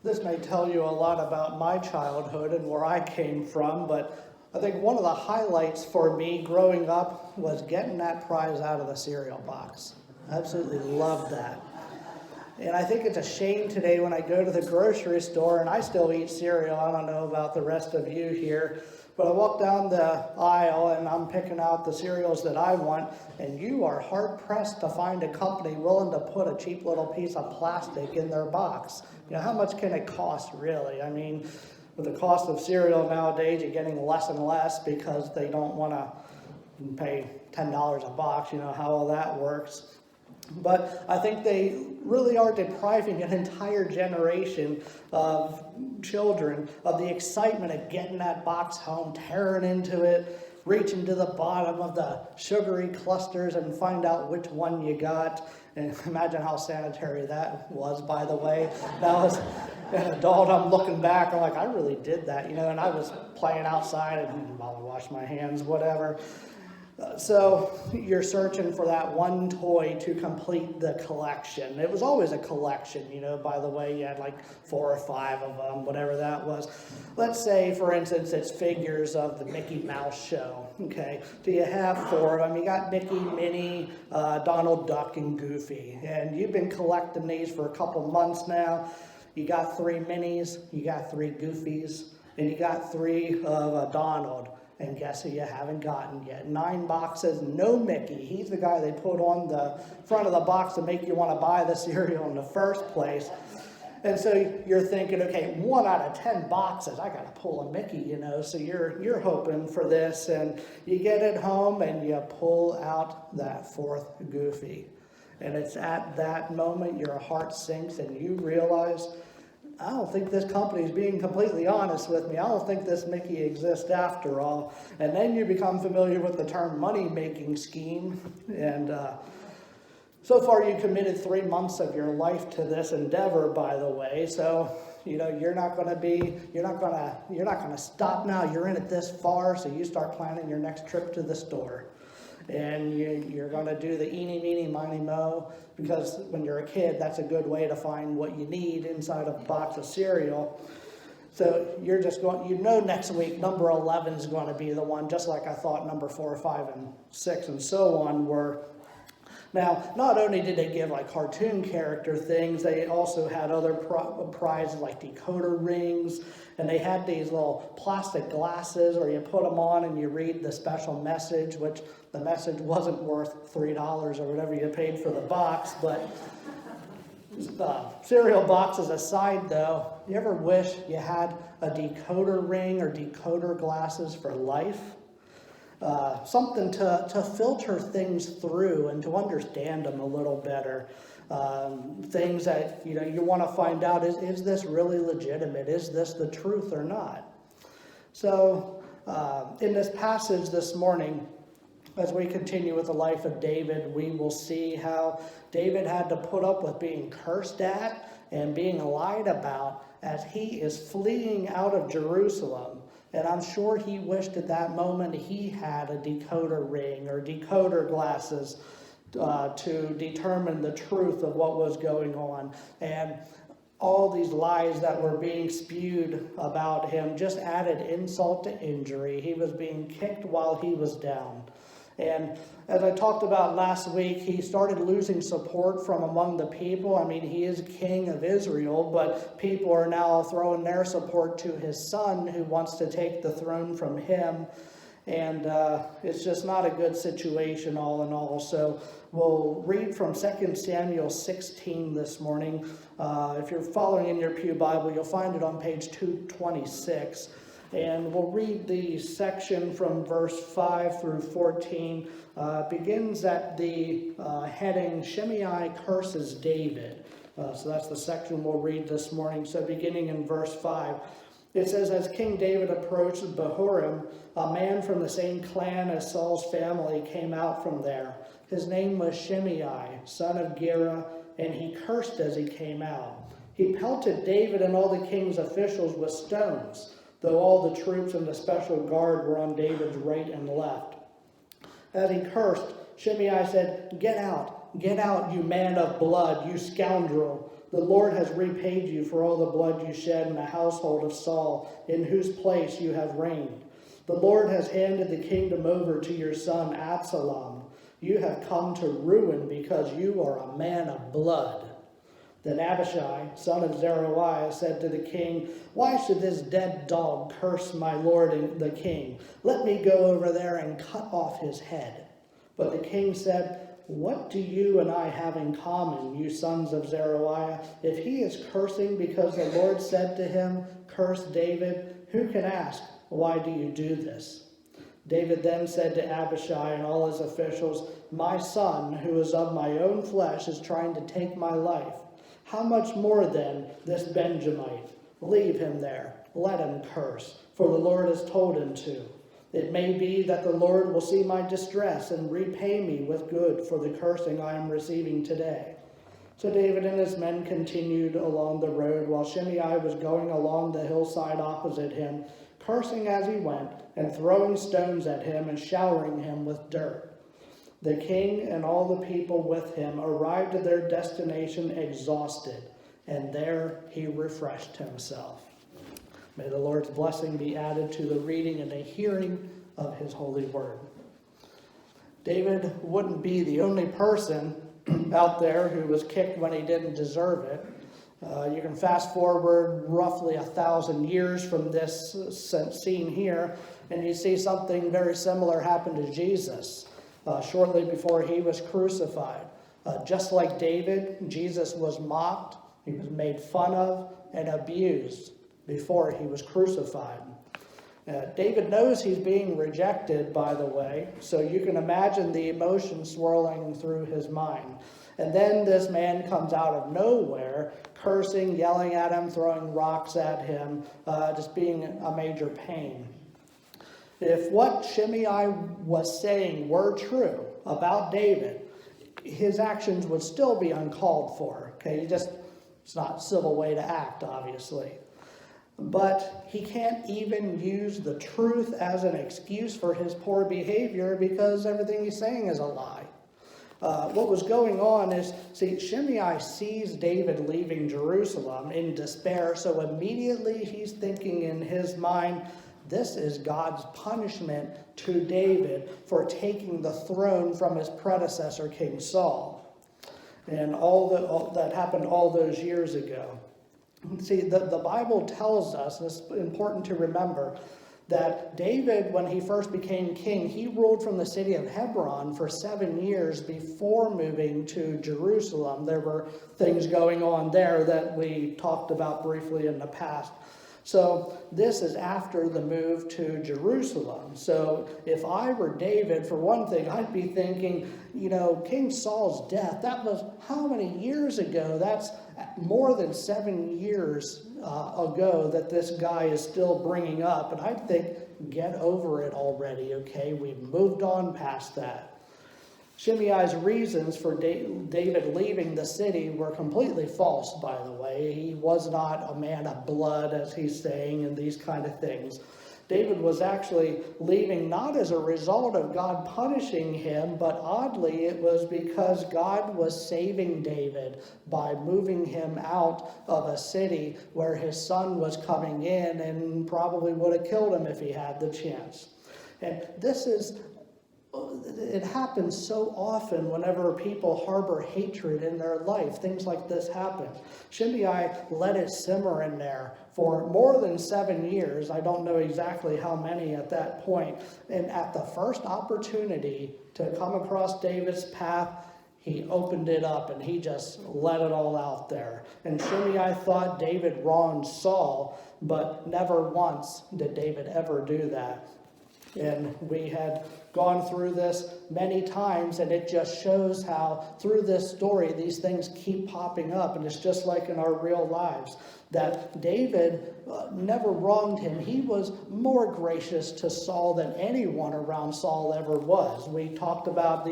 This may tell you a lot about my childhood and where I came from, but I think one of the highlights for me growing up was getting that prize out of the cereal box. I absolutely loved that. And I think it's a shame today when I go to the grocery store, and I still eat cereal. I don't know about the rest of you here, but I walk down the aisle and I'm picking out the cereals that I want, and you are hard pressed to find a company willing to put a cheap little piece of plastic in their box. You know, how much can it cost really? I mean, with the cost of cereal nowadays, you're getting less and less because they don't want to pay $10 a box, you know how all that works. But I think they really are depriving an entire generation of children of the excitement of getting that box home, tearing into it, reaching to the bottom of the sugary clusters and find out which one you got. And imagine how sanitary that was, by the way. That was an adult. I'm looking back, I'm like, I really did that, you know, and I was playing outside and while I washed my hands, whatever. So you're searching for that one toy to complete the collection. It was always a collection, you know, by the way. You had like 4 or 5 of them, whatever that was. Let's say, for instance, it's figures of the Mickey Mouse show, okay? Do you have 4 of them? You got Mickey, Minnie, Donald Duck, and Goofy. And you've been collecting these for a couple months now. You got 3 Minnies, you got 3 Goofies, and you got 3 of Donald. And guess who you haven't gotten yet? 9 boxes, no Mickey. He's the guy they put on the front of the box to make you want to buy the cereal in the first place. And so you're thinking, okay, 1 out of 10 boxes, I got to pull a Mickey, you know. So you're hoping for this, and you get it home and you pull out that 4th Goofy. And it's at that moment your heart sinks and you realize, I don't think this company is being completely honest with me. I don't think this Mickey exists after all. And then you become familiar with the term money-making scheme. And so far you committed 3 months of your life to this endeavor, by the way. So, you know, you're not going to stop now. You're in it this far, so you start planning your next trip to the store. And you're going to do the eeny, meeny, miny, mo, because when you're a kid, that's a good way to find what you need inside a box of cereal. So you're just going, you know, next week, number 11 is going to be the one, just like I thought number 4, 5, and 6, and so on were. Now, not only did they give like cartoon character things, they also had other prizes like decoder rings, and they had these little plastic glasses where you put them on and you read the special message, which the message wasn't worth $3 or whatever you paid for the box. But cereal boxes aside, though, you ever wish you had a decoder ring or decoder glasses for life? Something to filter things through and to understand them a little better. Things that, you know, you want to find out, is this really legitimate? Is this the truth or not? So in this passage this morning, as we continue with the life of David, we will see how David had to put up with being cursed at and being lied about as he is fleeing out of Jerusalem. And I'm sure he wished at that moment he had a decoder ring or decoder glasses to determine the truth of what was going on. And all these lies that were being spewed about him just added insult to injury. He was being kicked while he was down. And as I talked about last week, he started losing support from among the people. I mean, he is king of Israel, but people are now throwing their support to his son who wants to take the throne from him. And it's just not a good situation all in all. So we'll read from 2 Samuel 16 this morning. If you're following in your Pew Bible, you'll find it on page 226. And we'll read the section from verse 5 through 14. Begins at the heading, Shimei curses David. So that's the section we'll read this morning. So beginning in verse 5, it says, as King David approached Bahurim, a man from the same clan as Saul's family came out from there. His name was Shimei, son of Gera, and he cursed as he came out. He pelted David and all the king's officials with stones, though all the troops and the special guard were on David's right and left. As he cursed, Shimei said, get out, you man of blood, you scoundrel. The Lord has repaid you for all the blood you shed in the household of Saul, in whose place you have reigned. The Lord has handed the kingdom over to your son Absalom. You have come to ruin because you are a man of blood." Then Abishai, son of Zeruiah, said to the king, "Why should this dead dog curse my lord the king? Let me go over there and cut off his head." But the king said, "What do you and I have in common, you sons of Zeruiah? If he is cursing because the Lord said to him, 'Curse David,' who can ask, 'Why do you do this?'" David then said to Abishai and all his officials, "My son, who is of my own flesh, is trying to take my life. How much more then this Benjamite? Leave him there. Let him curse, for the Lord has told him to. It may be that the Lord will see my distress and repay me with good for the cursing I am receiving today." So David and his men continued along the road, while Shimei was going along the hillside opposite him, cursing as he went, and throwing stones at him and showering him with dirt. The king and all the people with him arrived at their destination exhausted, and there he refreshed himself. May the Lord's blessing be added to the reading and the hearing of his holy word. David wouldn't be the only person out there who was kicked when he didn't deserve it. You can fast forward roughly 1,000 years from this scene here, and you see something very similar happen to Jesus shortly before he was crucified. Just like David, Jesus was mocked, he was made fun of, and abused before he was crucified. David knows he's being rejected, by the way, so you can imagine the emotion swirling through his mind. And then this man comes out of nowhere, cursing, yelling at him, throwing rocks at him, just being a major pain. If what Shimei was saying were true about David, his actions would still be uncalled for. Okay, it's not a civil way to act, obviously. But he can't even use the truth as an excuse for his poor behavior because everything he's saying is a lie. What was going on is, Shimei sees David leaving Jerusalem in despair, so immediately he's thinking in his mind, this is God's punishment to David for taking the throne from his predecessor, King Saul. And all that happened all those years ago. See, the Bible tells us, and it's important to remember, that David, when he first became king, he ruled from the city of Hebron for 7 years before moving to Jerusalem. There were things going on there that we talked about briefly in the past. So this is after the move to Jerusalem. So if I were David, for one thing, I'd be thinking, King Saul's death, that was how many years ago? That's more than 7 years ago that this guy is still bringing up. And I'd think, get over it already, okay? We've moved on past that. Shimei's reasons for David leaving the city were completely false, by the way. He was not a man of blood, as he's saying, and these kind of things. David was actually leaving not as a result of God punishing him, but oddly it was because God was saving David by moving him out of a city where his son was coming in and probably would have killed him if he had the chance. And it happens so often whenever people harbor hatred in their life. Things like this happen. Shimei let it simmer in there for more than 7 years. I don't know exactly how many at that point. And at the first opportunity to come across David's path, he opened it up and he just let it all out there. And Shimei thought David wronged Saul, but never once did David ever do that. And we had gone through this many times, and it just shows how through this story these things keep popping up. And it's just like in our real lives, that David never wronged him. He was more gracious to Saul than anyone around Saul ever was. We talked about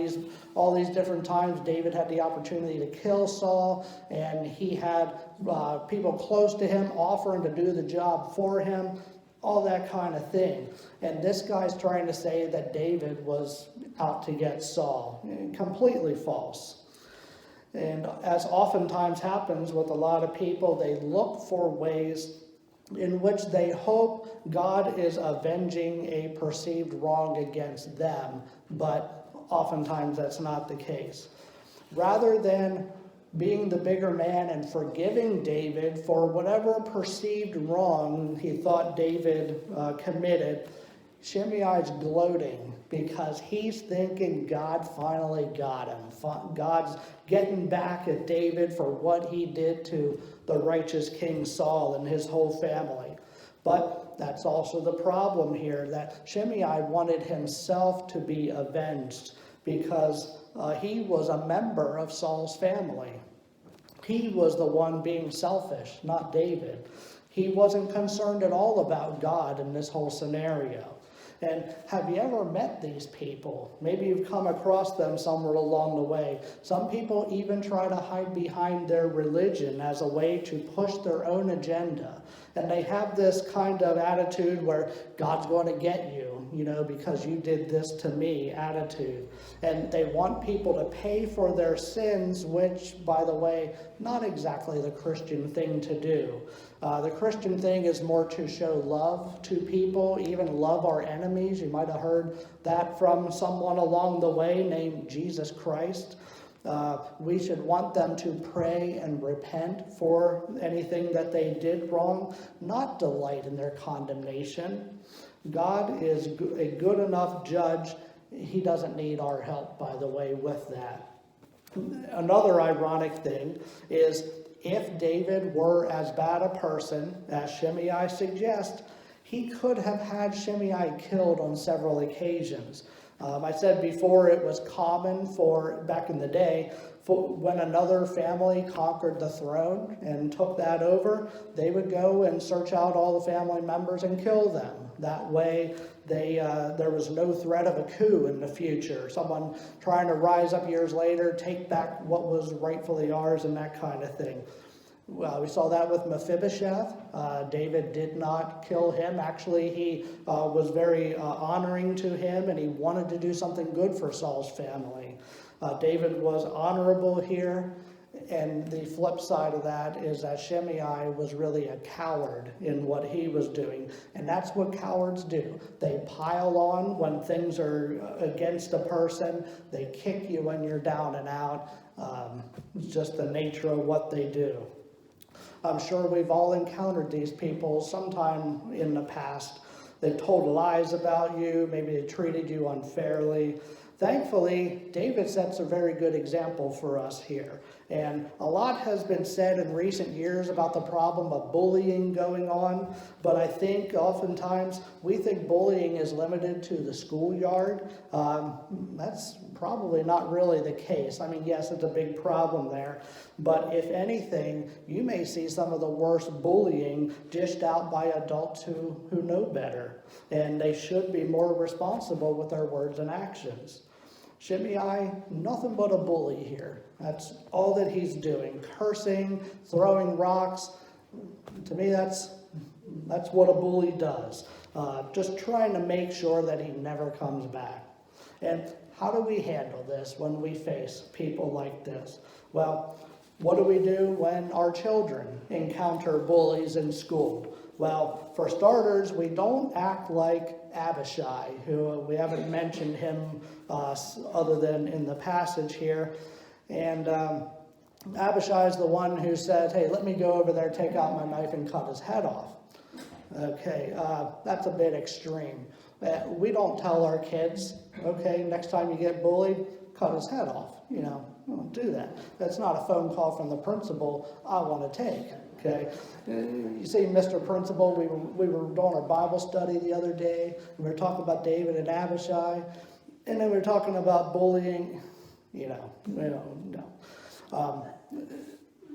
all these different times David had the opportunity to kill Saul, and he had people close to him offering to do the job for him. All that kind of thing. And this guy's trying to say that David was out to get Saul. Completely false. And as oftentimes happens with a lot of people, they look for ways in which they hope God is avenging a perceived wrong against them, but oftentimes that's not the case. Rather than being the bigger man and forgiving David for whatever perceived wrong he thought David committed, Shimei is gloating because he's thinking God finally got him. God's getting back at David for what he did to the righteous King Saul and his whole family. But that's also the problem here, that Shimei wanted himself to be avenged because he was a member of Saul's family. He was the one being selfish, not David. He wasn't concerned at all about God in this whole scenario. And have you ever met these people? Maybe you've come across them somewhere along the way. Some people even try to hide behind their religion as a way to push their own agenda. And they have this kind of attitude where God's going to get you, because you did this to me attitude. And they want people to pay for their sins, which, by the way, not exactly the Christian thing to do. The Christian thing is more to show love to people, even love our enemies. You might have heard that from someone along the way named Jesus Christ. We should want them to pray and repent for anything that they did wrong, not delight in their condemnation. God is a good enough judge. He doesn't need our help, by the way, with that. Another ironic thing is, if David were as bad a person as Shimei suggests, he could have had Shimei killed on several occasions. I said before it was common for, back in the day, when another family conquered the throne and took that over, they would go and search out all the family members and kill them. That way, there was no threat of a coup in the future. Someone trying to rise up years later, take back what was rightfully ours and that kind of thing. Well, we saw that with Mephibosheth. David did not kill him. Actually, he was very honoring to him, and he wanted to do something good for Saul's family. David was honorable here, and the flip side of that is that Shimei was really a coward in what he was doing, and that's what cowards do. They pile on when things are against a person. They kick you when you're down and out. It's just the nature of what they do. I'm sure we've all encountered these people sometime in the past. They've told lies about you. Maybe they treated you unfairly. Thankfully, David sets a very good example for us here. And a lot has been said in recent years about the problem of bullying going on, but I think oftentimes we think bullying is limited to the schoolyard. That's probably not really the case. I mean, yes, it's a big problem there, but if anything, you may see some of the worst bullying dished out by adults who know better, and they should be more responsible with their words and actions. Shimei, nothing but a bully here. That's all that he's doing. Cursing, throwing rocks. To me, that's what a bully does. Just trying to make sure that he never comes back. And how do we handle this when we face people like this? Well, what do we do when our children encounter bullies in school? Well, for starters, we don't act like Abishai, who we haven't mentioned him other than in the passage here. And Abishai is the one who said, hey, let me go over there, take out my knife, and cut his head off. Okay, that's a bit extreme. We don't tell our kids, okay, next time you get bullied, cut his head off. We don't do that. That's not a phone call from the principal I want to take. Okay, you see, Mr. Principal, we were doing our Bible study the other day, and we were talking about David and Abishai, and then we were talking about bullying. No.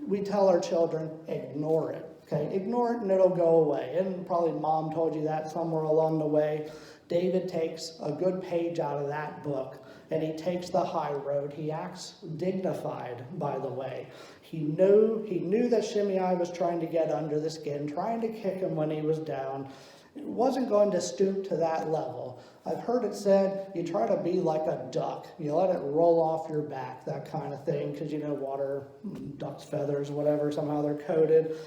We tell our children, ignore it. Okay, ignore it and it'll go away. And probably mom told you that somewhere along the way. David takes a good page out of that book, and he takes the high road. He acts dignified, by the way. He knew that Shimei was trying to get under the skin, trying to kick him when he was down, It wasn't going to stoop to that level. I've heard it said you try to be like a duck. You let it roll off your back, that kind of thing, because water, duck's feathers, whatever, somehow they're coated.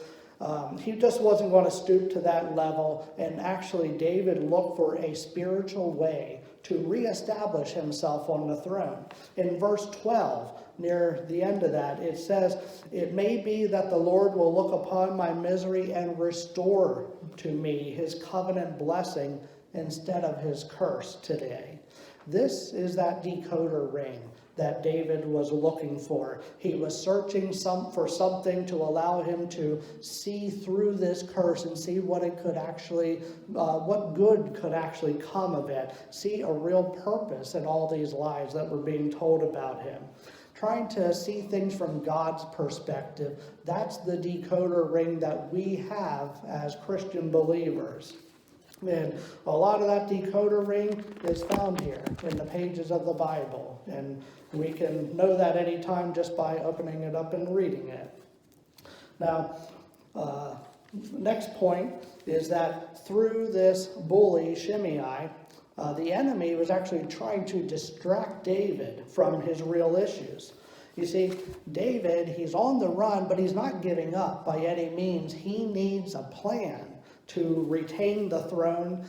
He just wasn't going to stoop to that level, and actually David looked for a spiritual way to reestablish himself on the throne. In verse 12, near the end of that, it says, "It may be that the Lord will look upon my misery and restore to me his covenant blessing instead of his curse today." This is that decoder ring that David was looking for. He was searching for something to allow him to see through this curse and see what it could actually, what good could actually come of it. See a real purpose in all these lies that were being told about him. Trying to see things from God's perspective. That's the decoder ring that we have as Christian believers. And a lot of that decoder ring is found here in the pages of the Bible. And we can know that anytime just by opening it up and reading it. Now, next point is that through this bully, Shimei, the enemy was actually trying to distract David from his real issues. You see, David, he's on the run, but he's not giving up by any means. He needs a plan to retain the throne.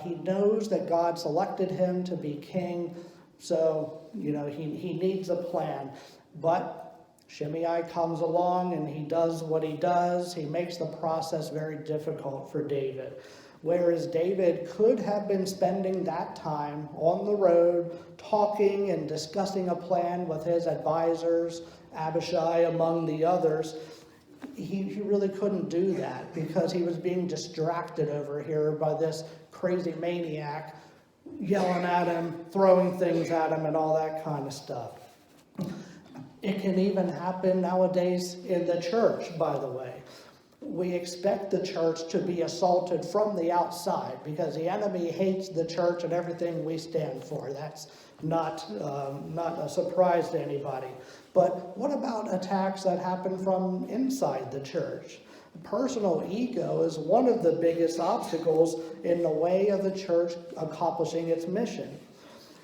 He knows that God selected him to be king, so, he needs a plan. But Shimei comes along and he does what he does. He makes the process very difficult for David. Whereas David could have been spending that time on the road, talking and discussing a plan with his advisors, Abishai among the others, he really couldn't do that because he was being distracted over here by this crazy maniac yelling at him, throwing things at him, and all that kind of stuff. It can even happen nowadays in the church, by the way. We expect the church to be assaulted from the outside because the enemy hates the church and everything we stand for. That's not a surprise to anybody. But what about attacks that happen from inside the church? Personal ego is one of the biggest obstacles in the way of the church accomplishing its mission.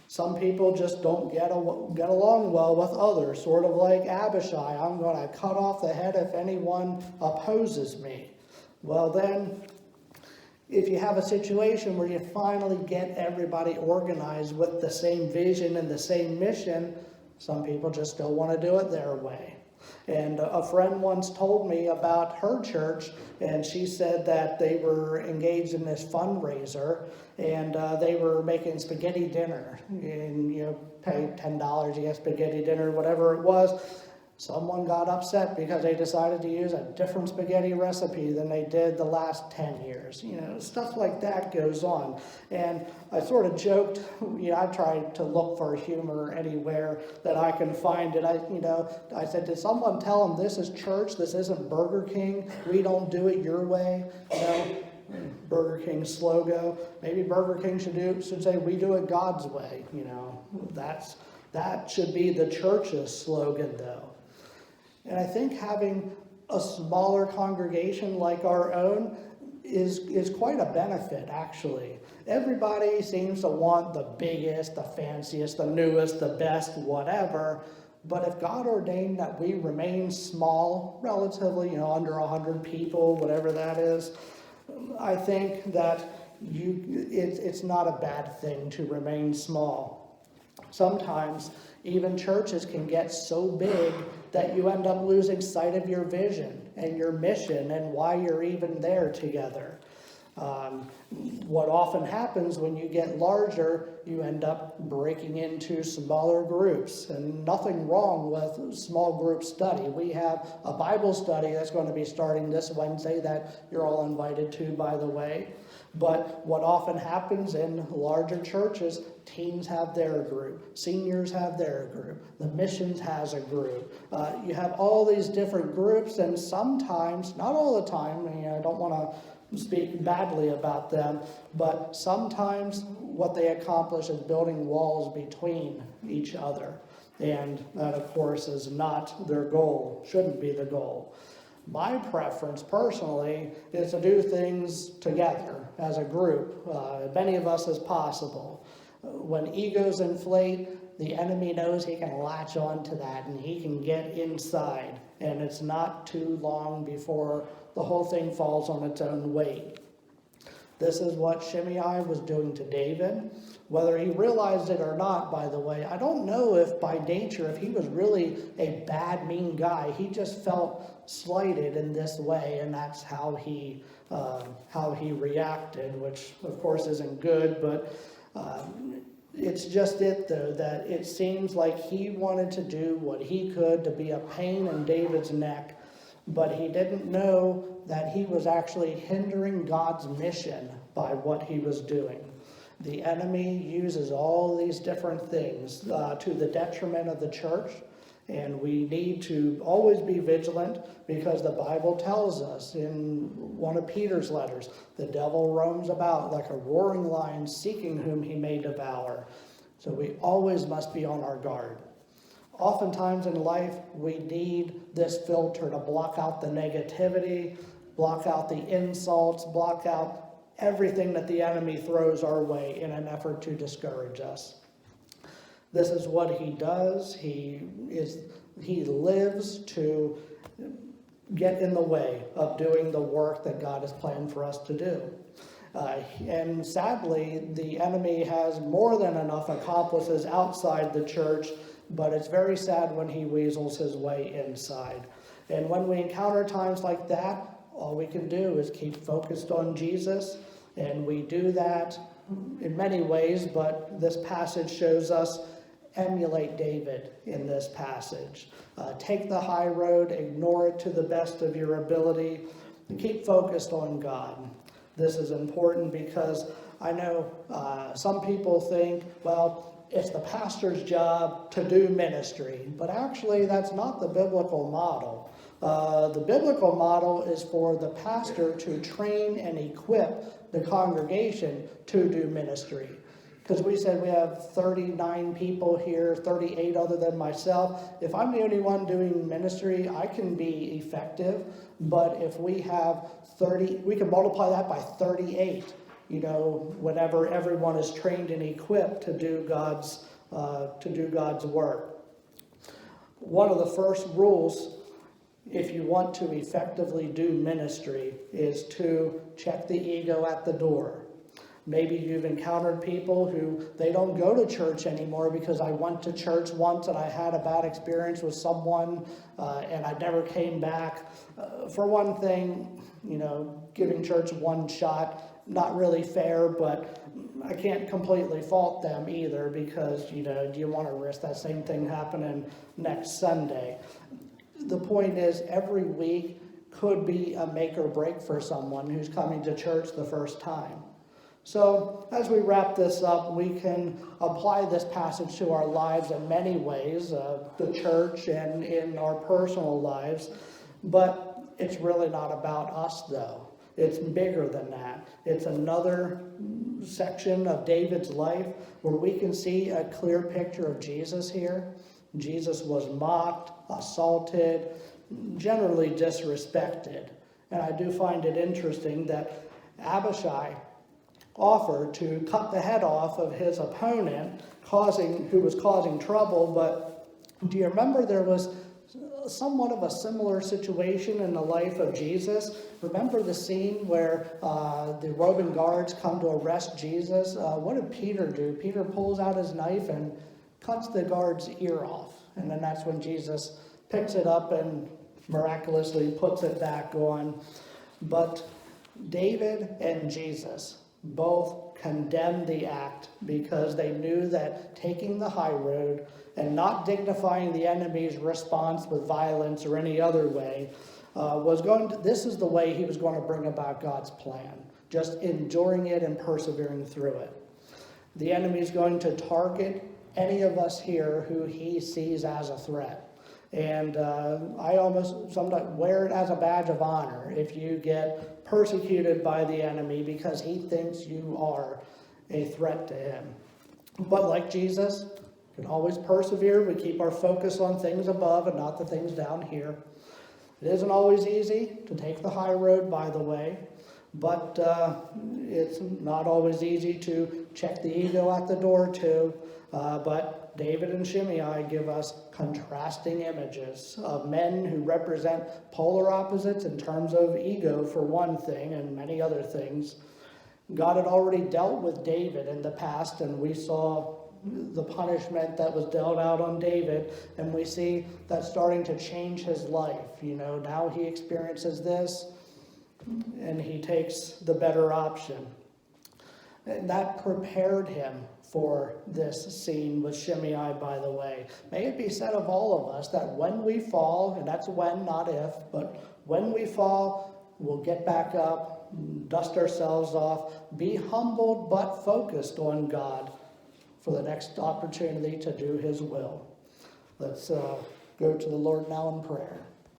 Some people just don't get along well with others, sort of like Abishai. I'm going to cut off the head if anyone opposes me. Well then, if you have a situation where you finally get everybody organized with the same vision and the same mission, some people just still want to do it their way. And a friend once told me about her church, and she said that they were engaged in this fundraiser, and they were making spaghetti dinner. And pay $10, you get spaghetti dinner, whatever it was. Someone got upset because they decided to use a different spaghetti recipe than they did the last 10 years. Stuff like that goes on. And I sort of joked, I tried to look for humor anywhere that I can find it. I said, did someone tell them this is church, this isn't Burger King, we don't do it your way? Burger King's slogan. Maybe Burger King should say, we do it God's way. That should be the church's slogan, though. And I think having a smaller congregation like our own is quite a benefit, actually. Everybody seems to want the biggest, the fanciest, the newest, the best, whatever. But if God ordained that we remain small, relatively, under 100 people, whatever that is, I think that it's not a bad thing to remain small. Sometimes even churches can get so big that you end up losing sight of your vision and your mission and why you're even there together. What often happens when you get larger, you end up breaking into smaller groups, and nothing wrong with small group study. We have a Bible study that's going to be starting this Wednesday that you're all invited to, by the way. But what often happens in larger churches, teens have their group, seniors have their group, the missions has a group. You have all these different groups, and sometimes, not all the time, I don't want to speak badly about them, but sometimes what they accomplish is building walls between each other. And that, of course, is not their goal, shouldn't be the goal. My preference personally is to do things together as a group, many of us as possible. When egos inflate, the enemy knows he can latch on to that and he can get inside, and it's not too long before the whole thing falls on its own weight. This is what Shimei was doing to David. Whether he realized it or not, by the way, I don't know if by nature, if he was really a bad, mean guy. He just felt slighted in this way, and that's how he reacted, which of course isn't good, but it's just it, though, that it seems like he wanted to do what he could to be a pain in David's neck, but he didn't know that he was actually hindering God's mission by what he was doing. The enemy uses all these different things to the detriment of the church, and we need to always be vigilant because the Bible tells us in one of Peter's letters, the devil roams about like a roaring lion seeking whom he may devour. So we always must be on our guard. Oftentimes in life, we need this filter to block out the negativity, block out the insults, block out everything that the enemy throws our way in an effort to discourage us. This is what he does. He lives to get in the way of doing the work that God has planned for us to do. And sadly, the enemy has more than enough accomplices outside the church, but it's very sad when he weasels his way inside. And when we encounter times like that, all we can do is keep focused on Jesus, and we do that in many ways, but this passage shows us emulate David in this passage. Take the high road, ignore it to the best of your ability, and keep focused on God. This is important because I know some people think, well, it's the pastor's job to do ministry, but actually that's not the biblical model. The biblical model is for the pastor to train and equip the congregation to do ministry. Because we said we have 39 people here, 38 other than myself. If I'm the only one doing ministry, I can be effective. But if we have 30, we can multiply that by 38, whenever everyone is trained and equipped to do God's work. One of the first rules, if you want to effectively do ministry, is to check the ego at the door. Maybe you've encountered people who they don't go to church anymore because I went to church once and I had a bad experience with someone and I never came back. For one thing, giving church one shot, not really fair, but I can't completely fault them either because, do you want to risk that same thing happening next Sunday? The point is, every week could be a make or break for someone who's coming to church the first time. So as we wrap this up, we can apply this passage to our lives in many ways, the church and in our personal lives, but it's really not about us, though. It's bigger than that. It's another section of David's life where we can see a clear picture of Jesus here. Jesus was mocked, assaulted, generally disrespected. And I do find it interesting that Abishai offered to cut the head off of his opponent, who was causing trouble. But do you remember there was somewhat of a similar situation in the life of Jesus? Remember the scene where the Roman guards come to arrest Jesus? What did Peter do? Peter pulls out his knife and cuts the guard's ear off. And then that's when Jesus picks it up and miraculously puts it back on. But David and Jesus both condemned the act because they knew that taking the high road and not dignifying the enemy's response with violence or any other way this is the way he was going to bring about God's plan, just enduring it and persevering through it. The enemy is going to target any of us here who he sees as a threat. And I almost sometimes wear it as a badge of honor if you get persecuted by the enemy because he thinks you are a threat to him. But like Jesus, we can always persevere. We keep our focus on things above and not the things down here. It isn't always easy to take the high road, by the way, but it's not always easy to check the ego at the door, too. But David and Shimei give us contrasting images of men who represent polar opposites in terms of ego, for one thing, and many other things. God had already dealt with David in the past, and we saw the punishment that was dealt out on David, and we see that starting to change his life. Now he experiences this, and he takes the better option. And that prepared him for this scene with Shimei, by the way. May it be said of all of us that when we fall, and that's when, not if, but when we fall, we'll get back up, dust ourselves off, be humbled but focused on God for the next opportunity to do his will. Let's go to the Lord now in prayer.